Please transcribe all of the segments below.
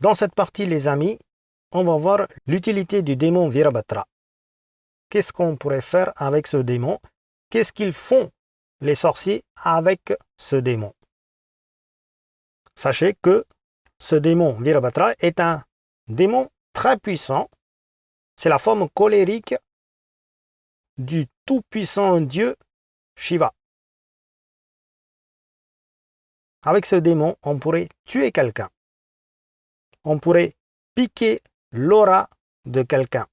Dans cette partie, les amis, on va voir l'utilité du démon Virabhadra. Qu'est-ce qu'on pourrait faire avec ce démon? Qu'est-ce qu'ils font, les sorciers, avec ce démon? Sachez que ce démon Virabhadra est un démon très puissant. C'est la forme colérique du tout-puissant Dieu Shiva. Avec ce démon, on pourrait tuer quelqu'un. On pourrait piquer l'aura de quelqu'un.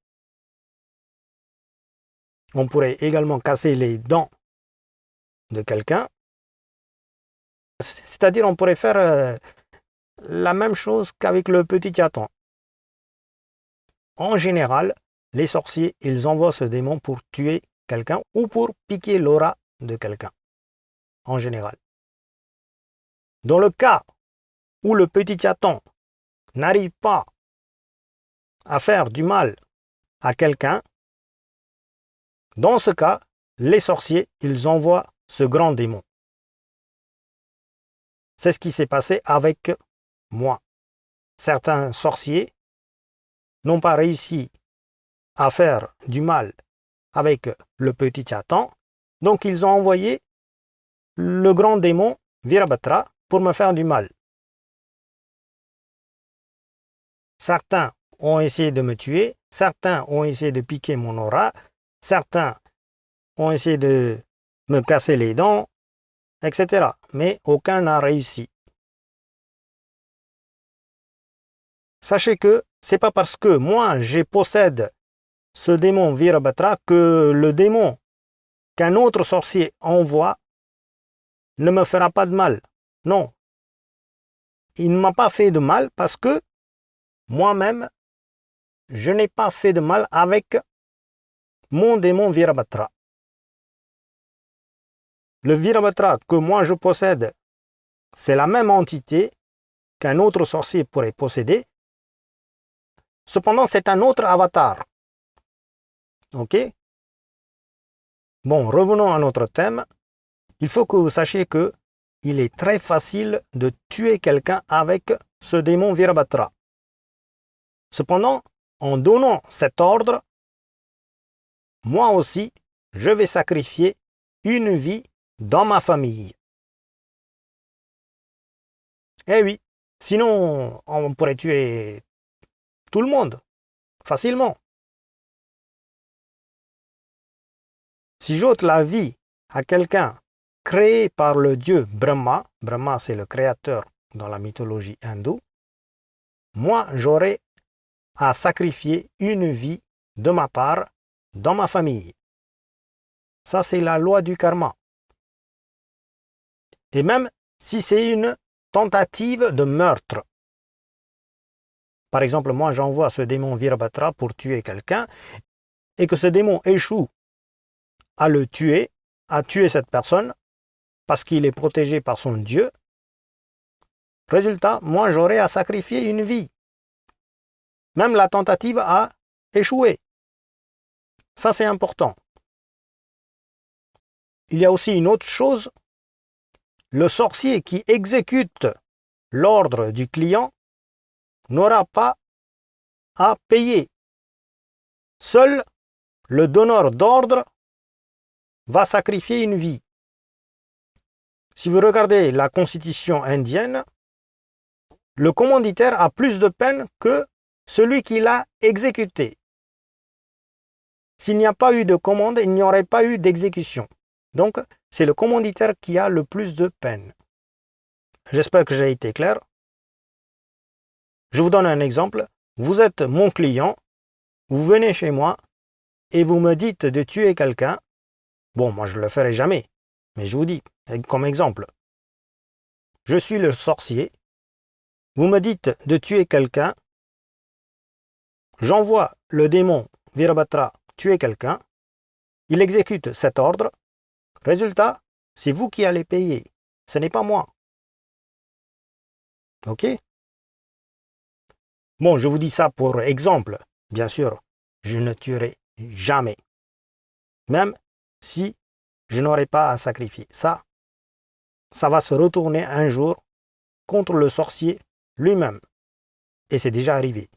On pourrait également casser les dents de quelqu'un. C'est-à-dire on pourrait faire la même chose qu'avec le petit Satan. En général, les sorciers, ils envoient ce démon pour tuer quelqu'un ou pour piquer l'aura de quelqu'un. En général. Dans le cas où le petit Satan n'arrive pas à faire du mal à quelqu'un, dans ce cas, les sorciers, ils envoient ce grand démon. C'est ce qui s'est passé avec moi. Certains sorciers n'ont pas réussi à faire du mal avec le petit Satan, donc ils ont envoyé le grand démon Virabhadra pour me faire du mal. Certains ont essayé de me tuer, certains ont essayé de piquer mon aura, certains ont essayé de me casser les dents, etc. Mais aucun n'a réussi. Sachez que c'est pas parce que moi je possède ce démon Virabhadra que le démon qu'un autre sorcier envoie ne me fera pas de mal. Non. Il ne m'a pas fait de mal parce que moi-même, je n'ai pas fait de mal avec mon démon Virabhadra. Le Virabhadra que moi je possède, c'est la même entité qu'un autre sorcier pourrait posséder. Cependant, c'est un autre avatar. Ok? Bon, revenons à notre thème. Il faut que vous sachiez que il est très facile de tuer quelqu'un avec ce démon Virabhadra. Cependant, en donnant cet ordre, moi aussi, je vais sacrifier une vie dans ma famille. Eh oui, sinon on pourrait tuer tout le monde, facilement. Si j'ôte la vie à quelqu'un créé par le dieu Brahma, Brahma c'est le créateur dans la mythologie hindoue, moi j'aurai à sacrifier une vie de ma part dans ma famille. Ça c'est la loi du karma. Et même si c'est une tentative de meurtre. Par exemple, moi j'envoie ce démon Virabhadra pour tuer quelqu'un et que ce démon échoue à le tuer, à tuer cette personne parce qu'il est protégé par son Dieu. Résultat, moi j'aurai à sacrifier une vie. Même la tentative a échoué. Ça c'est important. Il y a aussi une autre chose. Le sorcier qui exécute l'ordre du client n'aura pas à payer. Seul le donneur d'ordre va sacrifier une vie. Si vous regardez la constitution indienne, le commanditaire a plus de peine que celui qui l'a exécuté. S'il n'y a pas eu de commande, il n'y aurait pas eu d'exécution. Donc, c'est le commanditaire qui a le plus de peine. J'espère que j'ai été clair. Je vous donne un exemple. Vous êtes mon client, vous venez chez moi et vous me dites de tuer quelqu'un. Bon, moi je ne le ferai jamais, mais je vous dis, comme exemple, je suis le sorcier, vous me dites de tuer quelqu'un, j'envoie le démon Virabhadra tuer quelqu'un, il exécute cet ordre, résultat, c'est vous qui allez payer, ce n'est pas moi. Ok? Bon, je vous dis ça pour exemple, bien sûr, je ne tuerai jamais, même si je n'aurai pas à sacrifier. Ça va se retourner un jour contre le sorcier lui-même. et c'est déjà arrivé.